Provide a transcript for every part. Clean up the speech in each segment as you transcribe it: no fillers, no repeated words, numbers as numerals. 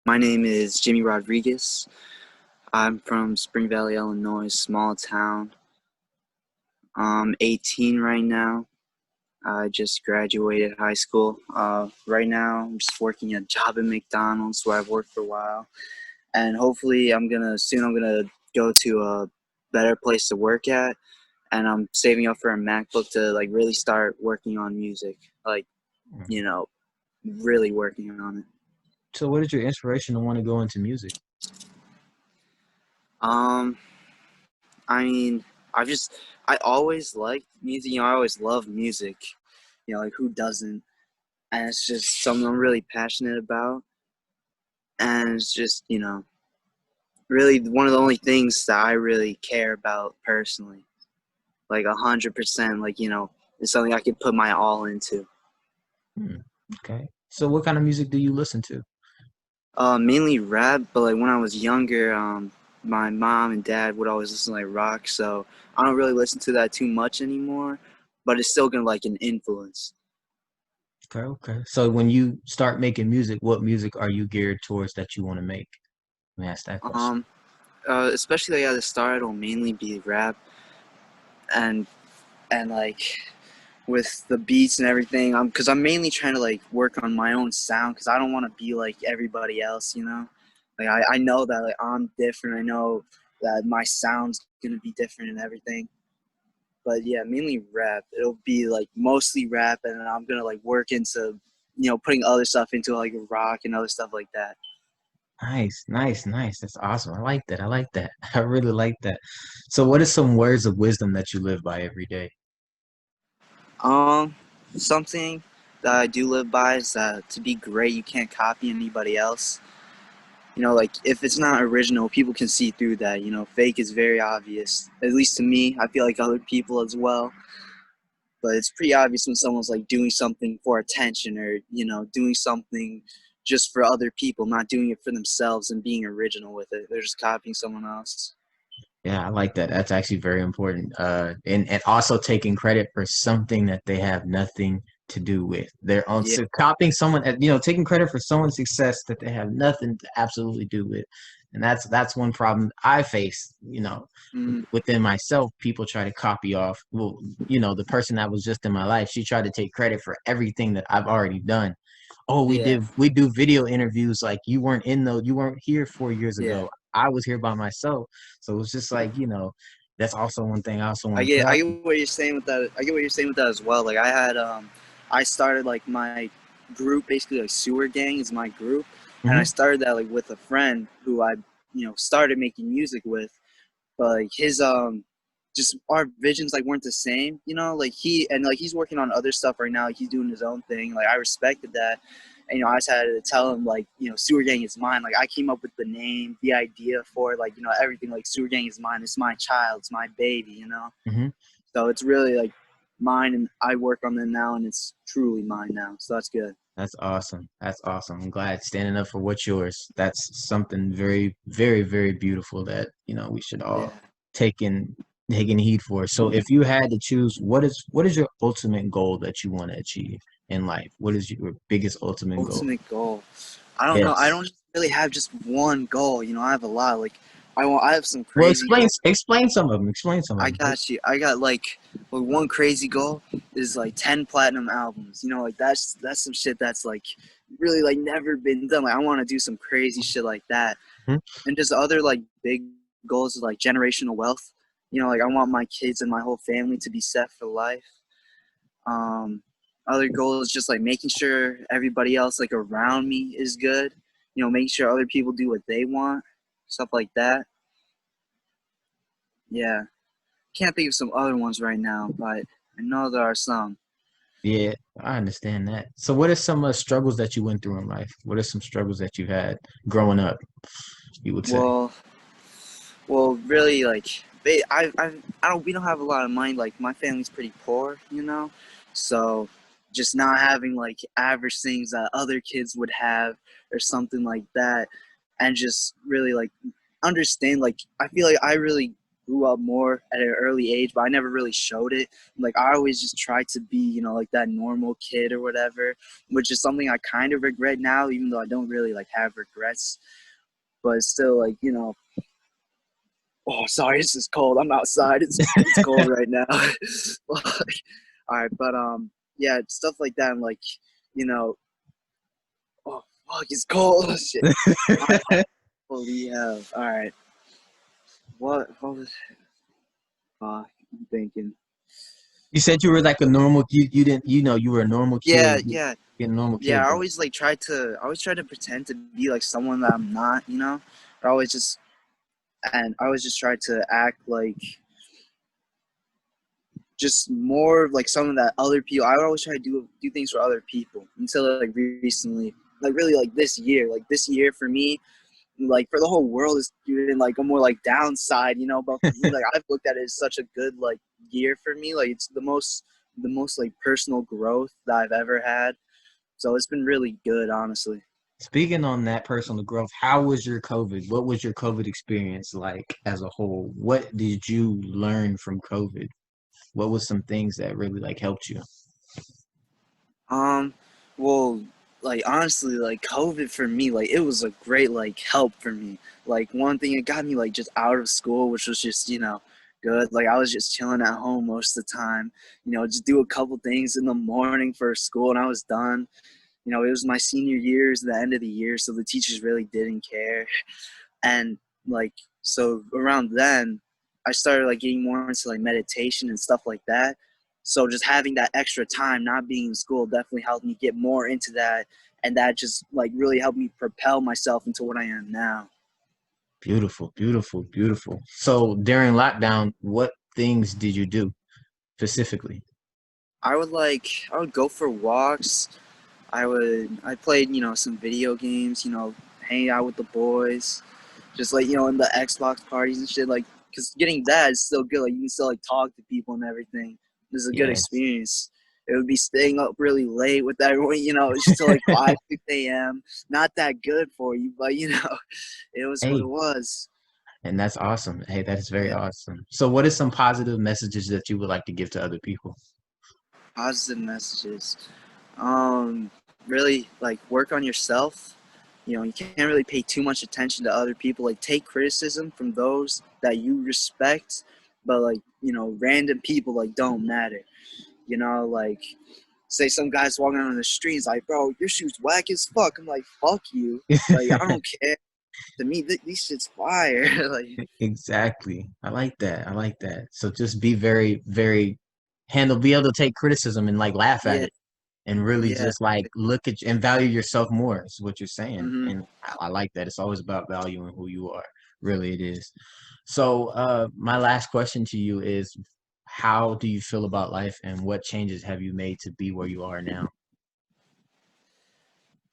My name is Jimmy Rodriguez. I'm from Spring Valley, Illinois, small town. I'm 18 right now. I just graduated high school. Right now, I'm just working a job at McDonald's where I've worked for a while, and hopefully, I'm gonna go to a better place to work at, and I'm saving up for a MacBook to like really start working on music, like you know, really working on it. So what is your inspiration to want to go into music? Um, I mean, I've just I always liked music. I always loved music. Like who doesn't? And it's just something I'm really passionate about. And it's just really one of the only things that I really care about personally. Like 100%. It's something I can put my all into. Hmm, okay. So what kind of music do you listen to? Mainly rap, but like when I was younger, my mom and dad would always listen to like rock. So I don't really listen to that too much anymore. But it's still gonna like an influence. Okay, okay. So when you start making music, what music are you geared towards that you want to make? Let me ask that question. Um, Especially like at the start, it'll mainly be rap and like with the beats and everything. Because I'm mainly trying to like work on my own sound because I don't want to be like everybody else. Like I know that like I'm different. I know that my sound's gonna be different and everything. But yeah, mainly rap. It'll be like mostly rap, and then I'm gonna like work into putting other stuff into like rock and other stuff like that. Nice, nice, nice. That's awesome. I like that. I like that. I really like that. So what are some words of wisdom that you live by every day? Um, Something that I do live by is that to be great, you can't copy anybody else. Like if it's not original, people can see through that. Fake is very obvious. At least to me, I feel like other people as well. But it's pretty obvious when someone's like doing something for attention or doing something just for other people, not doing it for themselves and being original with it. They're just copying someone else. Yeah, I like that. That's actually very important. And also taking credit for something that they have nothing to do with. They're on Yeah. so copying someone, taking credit for someone's success that they have nothing to absolutely do with. And that's one problem I face, Mm, within myself. People try to copy off, well, the person that was just in my life, she tried to take credit for everything that I've already done. Oh, yeah. we do video interviews like you weren't here 4 years Yeah. ago. I was here by myself. So it's just like, that's also one thing I also I want to get tell I get people. what you're saying with that. I get what you're saying with that as well. Like I started like my group basically like sewer gang is my group, and I Hmm. started that like with a friend who I started making music with, but like his just our visions like weren't the same. Like he's working on other stuff right now. Like he's doing his own thing. Like I respected that. And I just had to tell him like sewer gang is mine. Like I came up with the name, the idea for it, like everything. Like sewer gang is mine. It's my child. It's my baby. Hmm. So it's really like mine, and I work on it now, and it's truly mine now. So that's good. That's awesome. That's awesome. I'm glad standing up for what's yours. That's something very, very, very beautiful that, we should Yeah. all take in taking heed for. So if you had to choose, what is your ultimate goal that you want to achieve in life? What is your biggest ultimate goal? Ultimate goal. I don't know. I Yes. don't really have just one goal. I have a lot. Like I have some Well, crazy goals. explain some of them. Explain some of I them. got you. I got like one crazy goal is like 10 platinum albums. Like that's some shit that's like really like never been done. Like I want to do some crazy shit like that. Mhm. And just other like big goals is like generational wealth. Like I want my kids and my whole family to be set for life. Um, Other goal is just like making sure everybody else like around me is good. Making sure other people do what they want, stuff like that. Yeah, can't think of some other ones right now, but I know there are some. Yeah, I understand that. So what are some struggles that you went through in life? What are some struggles that you had growing up, you would say? Well, really, like I don't. We don't have a lot of money. Like my family's pretty poor. So just not having like average things that other kids would have or something like that, and just really like understand. Like I feel like I really grew up more at an early age, but I never really showed it. Like I always just tried to be, like that normal kid or whatever, which is something I kind of regret now, even though I don't really like have regrets. But it's still like, oh, sorry, this is cold. I'm outside. It's cold right now. All right, but yeah, stuff like that, and like, you know, oh fuck, it's cold. Oh, shit. Holy hell. All right. What was fuck? I'm thinking. You said you were like a normal. You didn't. You were a normal Yeah, kid. yeah, You're a normal yeah. kid, I bro. always like I always try to pretend to be like someone that I'm not. I always just I always just try to act like just more like someone that other people. I would always try to do things for other people until like recently, like really like this year. Like this year for me, like for the whole world is doing like a more like downside, But for me, like I've looked at it as such a good like year for me. Like it's the most like personal growth that I've ever had. So it's been really good, honestly. Speaking on that personal growth, how was your COVID? What was your COVID experience like as a whole? What did you learn from COVID? What was some things that really like helped you? Um, well, like honestly, like COVID for me, like it was a great like help for me. Like one thing, it got me like just out of school, which was just good. Like I was just chilling at home most of the time. Just do a couple things in the morning for school, and I was done. It was my senior year, is the end of the year, so the teachers really didn't care. And like so around then I started like getting more into like meditation and stuff like that. So just having that extra time not being in school definitely helped me get more into that, and that just like really helped me propel myself into what I am now. Beautiful, beautiful, beautiful. So during lockdown, what things did you do specifically? I would go for walks. I played some video games, hang out with the boys, just like in the Xbox parties and shit. Like, cause getting that is still good. Like you can still like talk to people and everything. This is a good Yes. experience. It would be staying up really late with everyone, just till like 5, 6 a.m. Not that good for you, but it was what Hey, it was. and that's awesome. Hey, that is very Yeah. awesome. So what are some positive messages that you would like to give to other people? Positive messages. Um, really like work on yourself. You can't really pay too much attention to other people. Like take criticism from those that you respect, but like random people like don't matter. Like say some guy's walking on the streets like, bro, your shoes whack as fuck. I'm like, fuck you. Like I don't care. To me, these shit's fire. Like Exactly. I like that. I like that. So just be very, very be able to take criticism and like laugh at yeah, it and really yeah. just like look at and value yourself more is what you're saying. hmm And I like that. It's always about valuing who you are. Really it is. So my last question to you is how do you feel about life and what changes have you made to be where you are now?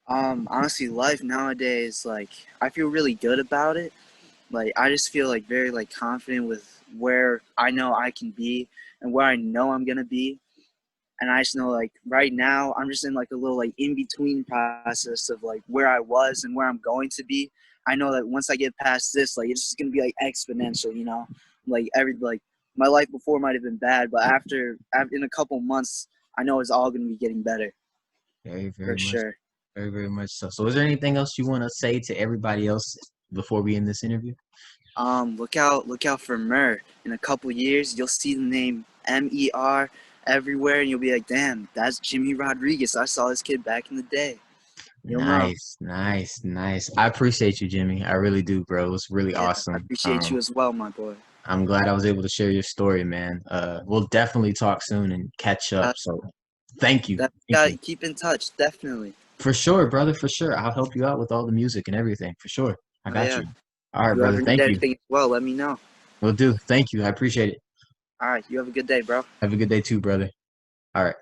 Honestly, life nowadays, like I feel really good about it. Like I just feel like very like confident with where I know I can be and where I know I'm gonna be. And I just know like right now I'm just in like a little like in between process of like where I was and where I'm going to be. I know that once I get past this, like it's just gonna be like exponential, Like my life before might have been bad, but after in a couple months, I know it's all gonna be getting better Very, for very much, sure. very, very much so. So is there anything else you want to say to everybody else before we end this interview? Look out for Mer. In a couple years, you'll see the name MER everywhere, and you'll be like, "Damn, that's Jimmy Rodriguez. I saw this kid back in the day." You'll know. Nice, nice, nice. I appreciate you, Jimmy. I really do, bro. It was really Yeah, I awesome. appreciate you as well, my boy. I'm glad I was able to share your story, man. We'll definitely talk soon and catch up. Uh, So thank you. that Thank you. got keep in touch, definitely. For sure, brother, for sure. I'll help you out with all the music and everything. For sure. I Oh got yeah. you. All right, You brother. ever need Thank you. anything as well, let me know. Will do. Thank you. I appreciate it. All right. You have a good day, bro. Have a good day too, brother. All right.